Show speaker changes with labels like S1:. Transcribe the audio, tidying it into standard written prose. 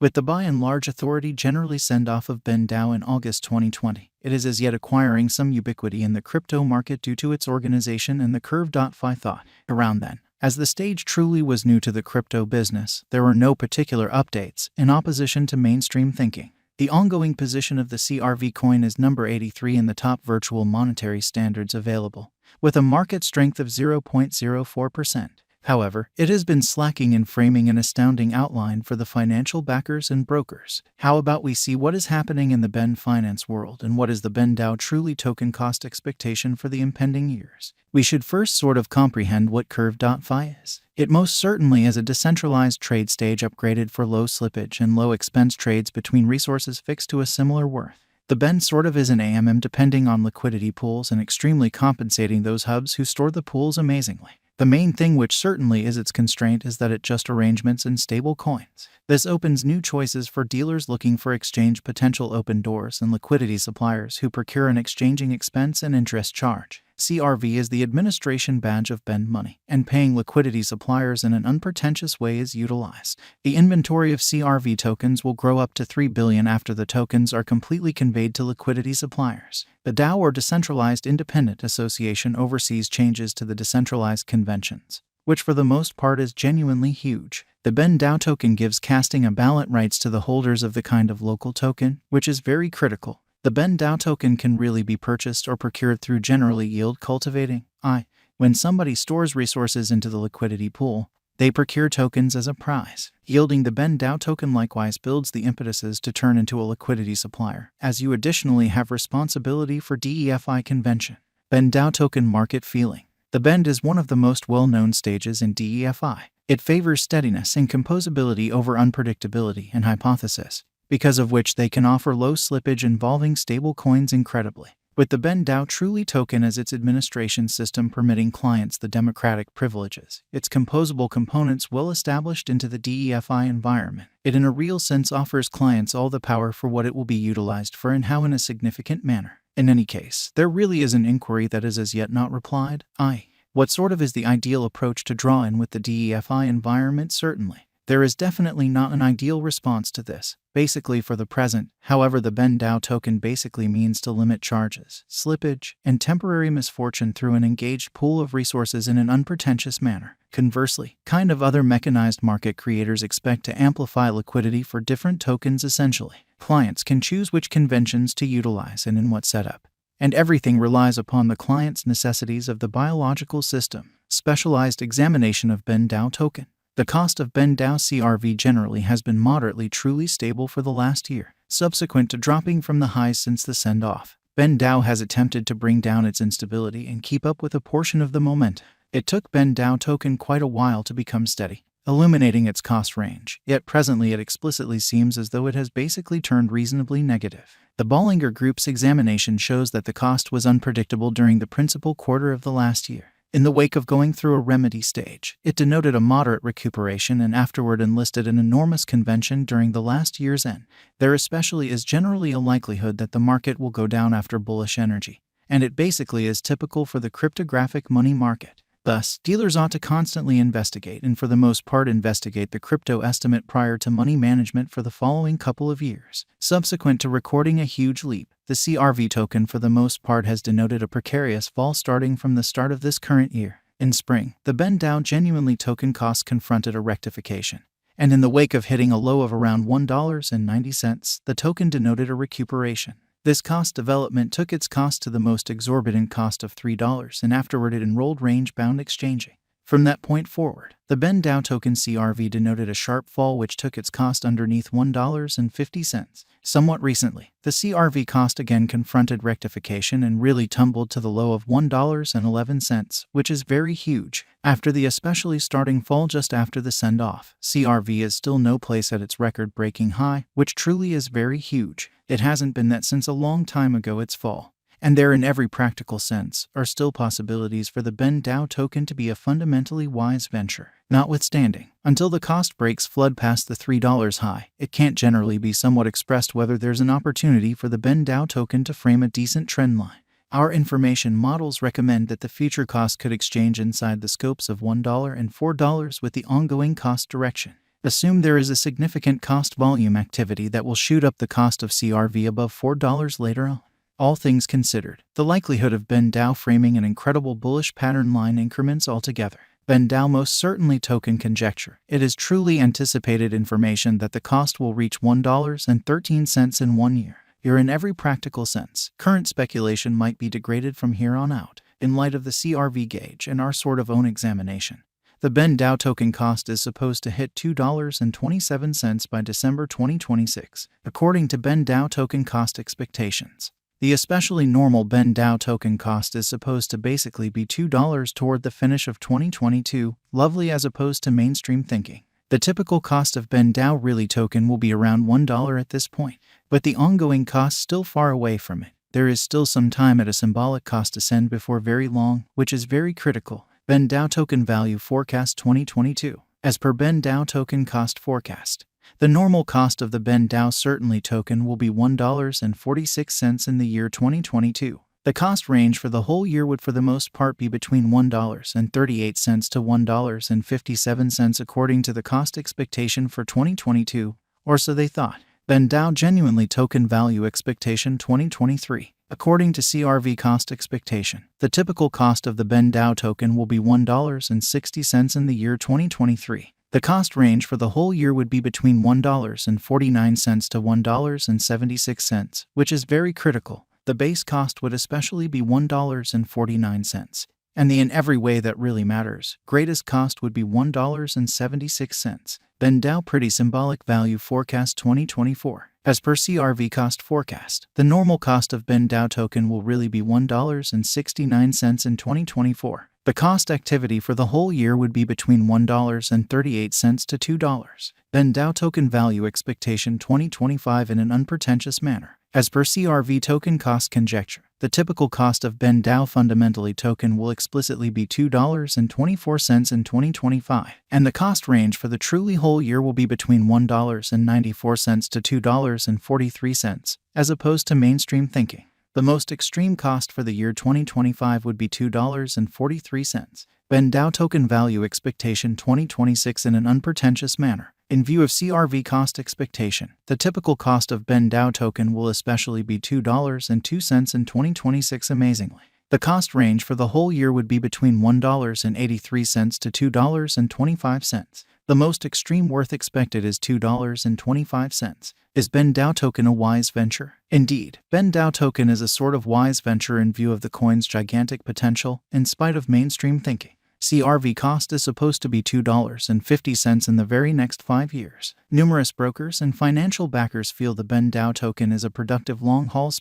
S1: With the by and large authority generally send-off of Ben Dow in August 2020, it is as yet acquiring some ubiquity in the crypto market due to its organization and the curve.fi thought around then. As the stage truly was new to the crypto business, there were no particular updates in opposition to mainstream thinking. The ongoing position of the CRV coin is number 83 in the top virtual monetary standards available, with a market strength of 0.04%. However, it has been slacking in framing an astounding outline for the financial backers and brokers. How about we see what is happening in the Ben finance world and what is the Ben Dow truly token cost expectation for the impending years? We should first sort of comprehend what curve.fi is. It most certainly is a decentralized trade stage upgraded for low slippage and low expense trades between resources fixed to a similar worth. The Ben sort of is an AMM depending on liquidity pools and extremely compensating those hubs who store the pools amazingly. The main thing, which certainly is its constraint, is that it just arrangements in stable coins. This opens new choices for dealers looking for exchange potential, open doors, and liquidity suppliers who procure an exchanging expense and interest charge. CRV is the administration badge of Ben money, and paying liquidity suppliers in an unpretentious way is utilized. The inventory of CRV tokens will grow up to 3 billion after the tokens are completely conveyed to liquidity suppliers. The DAO, or Decentralized Independent Association, oversees changes to the decentralized conventions, which for the most part is genuinely huge. The Ben DAO token gives casting a ballot rights to the holders of the kind of local token, which is very critical. The Ben DAO token can really be purchased or procured through generally yield cultivating. When somebody stores resources into the liquidity pool, they procure tokens as a prize. Yielding the Ben DAO token likewise builds the impetuses to turn into a liquidity supplier, as you additionally have responsibility for DEFI convention. Ben DAO token market feeling. The Bend is one of the most well-known stages in DEFI. It favors steadiness and composability over unpredictability and hypothesis, because of which they can offer low slippage involving stable coins incredibly. With the Ben DAO truly token as its administration system permitting clients the democratic privileges, its composable components well established into the DEFI environment, it in a real sense offers clients all the power for what it will be utilized for and how in a significant manner. In any case, there really is an inquiry that is as yet not replied. What sort of is the ideal approach to draw in with the DEFI environment? Certainly, there is definitely not an ideal response to this. Basically, for the present, however, the Ben DAO token basically means to limit charges, slippage, and temporary misfortune through an engaged pool of resources in an unpretentious manner. Conversely, kind of other mechanized market creators expect to amplify liquidity for different tokens essentially. Clients can choose which conventions to utilize and in what setup, and everything relies upon the client's necessities of the biological system. Specialized examination of Ben DAO token. The cost of Ben DAO CRV generally has been moderately truly stable for the last year, subsequent to dropping from the highs since the send-off. Ben DAO has attempted to bring down its instability and keep up with a portion of the momentum. It took Ben DAO token quite a while to become steady, illuminating its cost range, yet presently it explicitly seems as though it has basically turned reasonably negative. The Bollinger Group's examination shows that the cost was unpredictable during the principal quarter of the last year. In the wake of going through a remedy stage, it denoted a moderate recuperation and afterward enlisted an enormous convention during the last year's end. There especially is generally a likelihood that the market will go down after bullish energy, and it basically is typical for the cryptographic money market. Thus, dealers ought to constantly investigate and for the most part investigate the crypto estimate prior to money management for the following couple of years. Subsequent to recording a huge leap, the CRV token for the most part has denoted a precarious fall starting from the start of this current year. In spring, the Ben DAO genuinely token cost confronted a rectification, and in the wake of hitting a low of around $1.90, the token denoted a recuperation. This cost development took its cost to the most exorbitant cost of $3 and afterward it enrolled range-bound exchanging. From that point forward, the Ben DAO token CRV denoted a sharp fall which took its cost underneath $1.50. Somewhat recently, the CRV cost again confronted rectification and really tumbled to the low of $1.11, which is very huge. After the especially starting fall just after the send-off, CRV is still no place at its record-breaking high, which truly is very huge. It hasn't been that since a long time ago its fall. And there in every practical sense are still possibilities for the Ben DAO token to be a fundamentally wise venture. Notwithstanding, until the cost breaks flood past the $3 high, it can't generally be somewhat expressed whether there's an opportunity for the Ben DAO token to frame a decent trend line. Our information models recommend that the future cost could exchange inside the scopes of $1 and $4 with the ongoing cost direction. Assume there is a significant cost volume activity that will shoot up the cost of CRV above $4 later on. All things considered, the likelihood of Ben Dow framing an incredible bullish pattern line increments altogether. Ben Dow most certainly token conjecture. It is truly anticipated information that the cost will reach $1.13 in 1 year. Here in every practical sense, current speculation might be degraded from here on out, in light of the CRV gauge and our sort of own examination. The Ben Dow token cost is supposed to hit $2.27 by December 2026, according to Ben Dow token cost expectations. The especially normal Ben Dow token cost is supposed to basically be $2 toward the finish of 2022, lovely as opposed to mainstream thinking. The typical cost of Ben Dow really token will be around $1 at this point, but the ongoing cost still far away from it. There is still some time at a symbolic cost ascend before very long, which is very critical. Ben Dow token value forecast 2022. As per Ben Dow token cost forecast, the normal cost of the Ben Dow Certainly token will be $1.46 in the year 2022. The cost range for the whole year would for the most part be between $1.38 to $1.57 according to the cost expectation for 2022, or so they thought. Ben Dow Genuinely token value expectation 2023. According to CRV cost expectation, the typical cost of the Ben Dow token will be $1.60 in the year 2023. The cost range for the whole year would be between $1.49 to $1.76, which is very critical. The base cost would especially be $1.49. And the in every way that really matters, greatest cost would be $1.76. Ben Dow Pretty Symbolic Value Forecast 2024. As per CRV cost forecast, the normal cost of Ben Dow token will really be $1.69 in 2024. The cost activity for the whole year would be between $1.38 to $2. Ben Dow token value expectation 2025 in an unpretentious manner. As per CRV token cost conjecture, the typical cost of Ben Dow fundamentally token will explicitly be $2.24 in 2025, and the cost range for the truly whole year will be between $1.94 to $2.43, as opposed to mainstream thinking. The most extreme cost for the year 2025 would be $2.43. Ben Dow token value expectation 2026 in an unpretentious manner. In view of CRV cost expectation, the typical cost of Ben Dow token will especially be $2.02 in 2026 amazingly. The cost range for the whole year would be between $1.83 to $2.25. The most extreme worth expected is $2.25. Is Ben Dow token a wise venture? Indeed, Ben Dow token is a sort of wise venture in view of the coin's gigantic potential, in spite of mainstream thinking. CRV cost is supposed to be $2.50 in the very next 5 years. Numerous brokers and financial backers feel the Ben Dow token is a productive long-haul